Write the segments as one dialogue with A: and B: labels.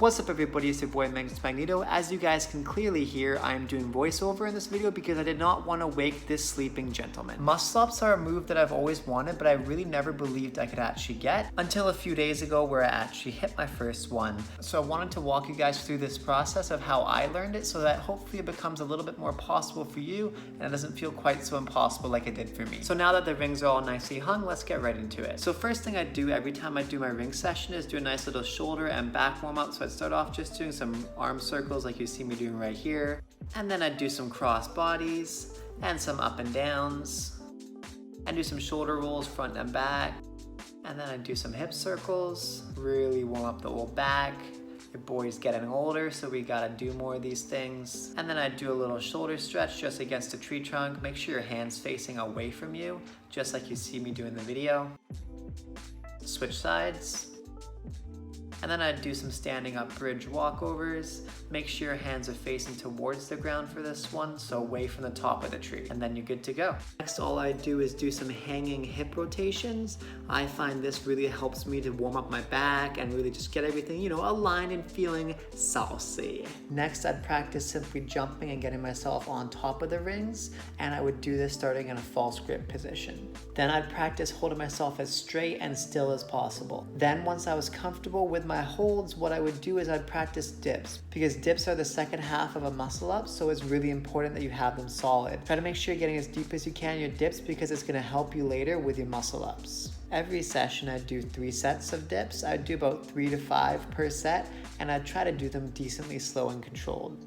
A: What's up everybody, it's your boy Magnus.Magneto. As you guys can clearly hear, I am doing voiceover in this video because I did not want to wake this sleeping gentleman. Muscle ups are a move that I've always wanted, but I really never believed I could actually get until a few days ago where I actually hit my first one. So I wanted to walk you guys through this process of how I learned it so that hopefully it becomes a little bit more possible for you and it doesn't feel quite so impossible like it did for me. So now that the rings are all nicely hung, let's get right into it. So first thing I do every time I do my ring session is do a nice little shoulder and back warm up. So I'd start off just doing some arm circles like you see me doing right here. And then I'd do some cross bodies and some up and downs. And do some shoulder rolls front and back. And then I'd do some hip circles, really warm up the old back. Your boy's getting older, so we gotta do more of these things. And then I'd do a little shoulder stretch just against the tree trunk. Make sure your hand's facing away from you, just like you see me do in the video. Switch sides. And then I'd do some standing up bridge walkovers. Make sure your hands are facing towards the ground for this one, so away from the top of the tree, and then you're good to go. Next, all I do is do some hanging hip rotations. I find this really helps me to warm up my back and really just get everything, aligned and feeling saucy. Next, I'd practice simply jumping and getting myself on top of the rings, and I would do this starting in a false grip position. Then I'd practice holding myself as straight and still as possible. Then once I was comfortable with my holds, what I would do is I'd practice dips, because dips are the second half of a muscle up, so it's really important that you have them solid. Try to make sure you're getting as deep as you can in your dips because it's going to help you later with your muscle ups. Every session I'd do 3 sets of dips. I'd do about 3 to 5 per set, and I'd try to do them decently slow and controlled.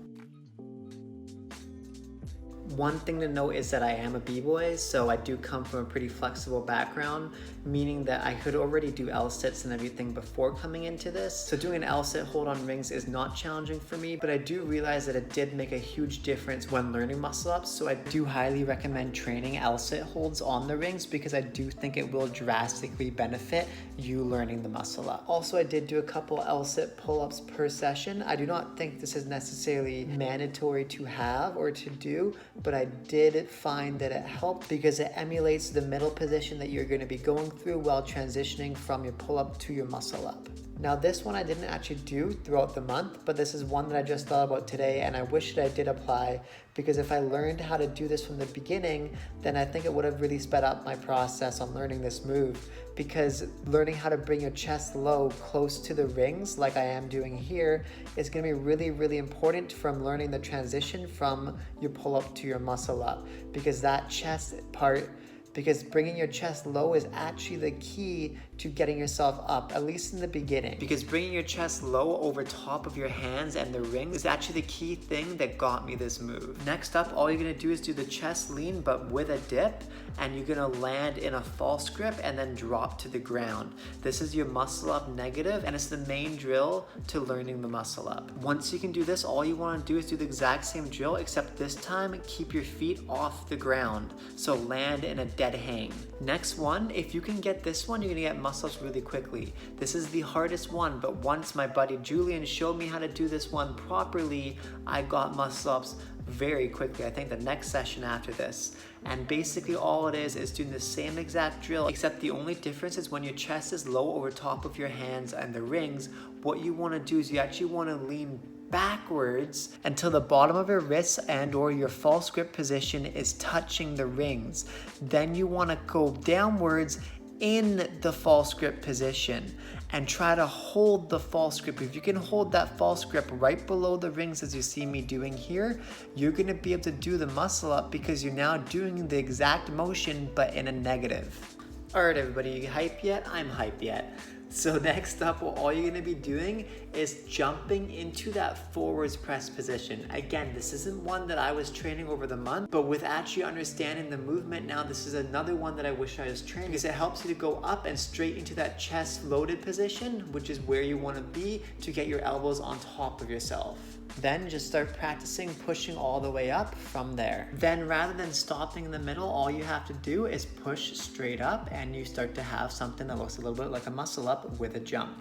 A: One thing to note is that I am a b-boy, so I do come from a pretty flexible background, meaning that I could already do L-sits and everything before coming into this. So doing an L-sit hold on rings is not challenging for me, but I do realize that it did make a huge difference when learning muscle ups, so I do highly recommend training L-sit holds on the rings because I do think it will drastically benefit you learning the muscle up. Also, I did do a couple L-sit pull-ups per session. I do not think this is necessarily mandatory to have or to do, but I did find that it helped because it emulates the middle position that you're going to be going through while transitioning from your pull-up to your muscle up. Now this one I didn't actually do throughout the month, but this is one that I just thought about today and I wish that I did apply, because if I learned how to do this from the beginning, then I think it would have really sped up my process on learning this move, because learning how to bring your chest low close to the rings like I am doing here is going to be really, really important from learning the transition from your pull-up to your muscle up, because that chest part, because bringing your chest low is actually the key to getting yourself up, at least in the beginning. Because bringing your chest low over top of your hands and the rings is actually the key thing that got me this move. Next up, all you're gonna do is do the chest lean, but with a dip, and you're gonna land in a false grip and then drop to the ground. This is your muscle up negative, and it's the main drill to learning the muscle up. Once you can do this, all you wanna do is do the exact same drill, except this time, keep your feet off the ground. So land in a dead hang. Next one, if you can get this one, you're gonna get muscle ups really quickly. This is the hardest one, but once my buddy Julian showed me how to do this one properly, I got muscle ups very quickly. I think the next session after this. And basically all it is doing the same exact drill, except the only difference is when your chest is low over top of your hands and the rings, what you wanna do is you actually wanna lean backwards until the bottom of your wrists and or your false grip position is touching the rings. Then you want to go downwards in the false grip position and try to hold the false grip. If you can hold that false grip right below the rings as you see me doing here, you're going to be able to do the muscle up because you're now doing the exact motion but in a negative. Alright everybody, you hype yet? I'm hype yet. So next up, all you're gonna be doing is jumping into that forwards press position. Again, this isn't one that I was training over the month, but with actually understanding the movement now, this is another one that I wish I was training, because it helps you to go up and straight into that chest loaded position, which is where you wanna be to get your elbows on top of yourself. Then just start practicing pushing all the way up from there. Then rather than stopping in the middle, all you have to do is push straight up and you start to have something that looks a little bit like a muscle up with a jump.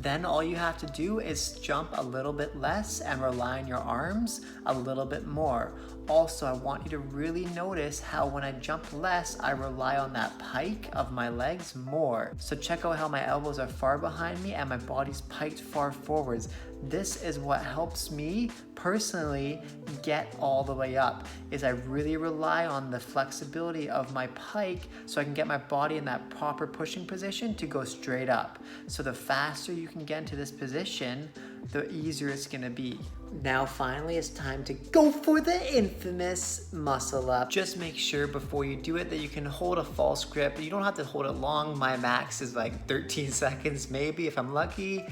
A: Then all you have to do is jump a little bit less and rely on your arms a little bit more. Also, I want you to really notice how when I jump less, I rely on that pike of my legs more. So check out how my elbows are far behind me and my body's piked far forwards. This is what helps me personally get all the way up, is I really rely on the flexibility of my pike so I can get my body in that proper pushing position to go straight up. So the faster you can get into this position, the easier it's gonna be. Now finally, it's time to go for the infamous muscle up. Just make sure before you do it that you can hold a false grip. You don't have to hold it long. My max is like 13 seconds maybe if I'm lucky.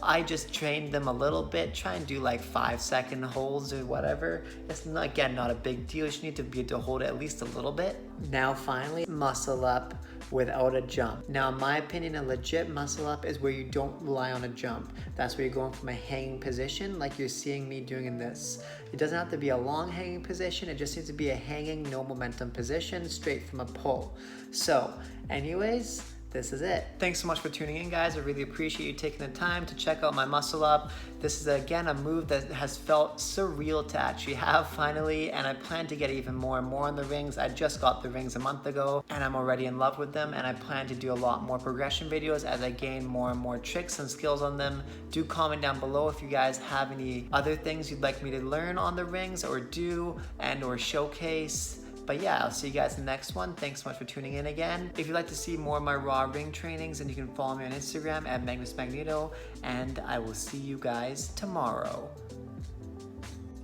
A: I just trained them a little bit, try and do like 5-second holds or whatever. It's not, again, not a big deal. You just need to be able to hold it at least a little bit. Now finally, muscle up without a jump. Now in my opinion, a legit muscle up is where you don't rely on a jump. That's where you're going from a hanging position like you're seeing me doing in this. It doesn't have to be a long hanging position, it just needs to be a hanging, no momentum position straight from a pull. So anyways, this is it. Thanks so much for tuning in, guys. I really appreciate you taking the time to check out my muscle up. This is again a move that has felt surreal to actually have finally, and I plan to get even more and more on the rings. I just got the rings a month ago and I'm already in love with them, and I plan to do a lot more progression videos as I gain more and more tricks and skills on them. Do comment down below if you guys have any other things you'd like me to learn on the rings or do and or showcase. But yeah, I'll see you guys in the next one. Thanks so much for tuning in again. If you'd like to see more of my raw ring trainings, then you can follow me on Instagram at Magnus.Magneto, and I will see you guys tomorrow.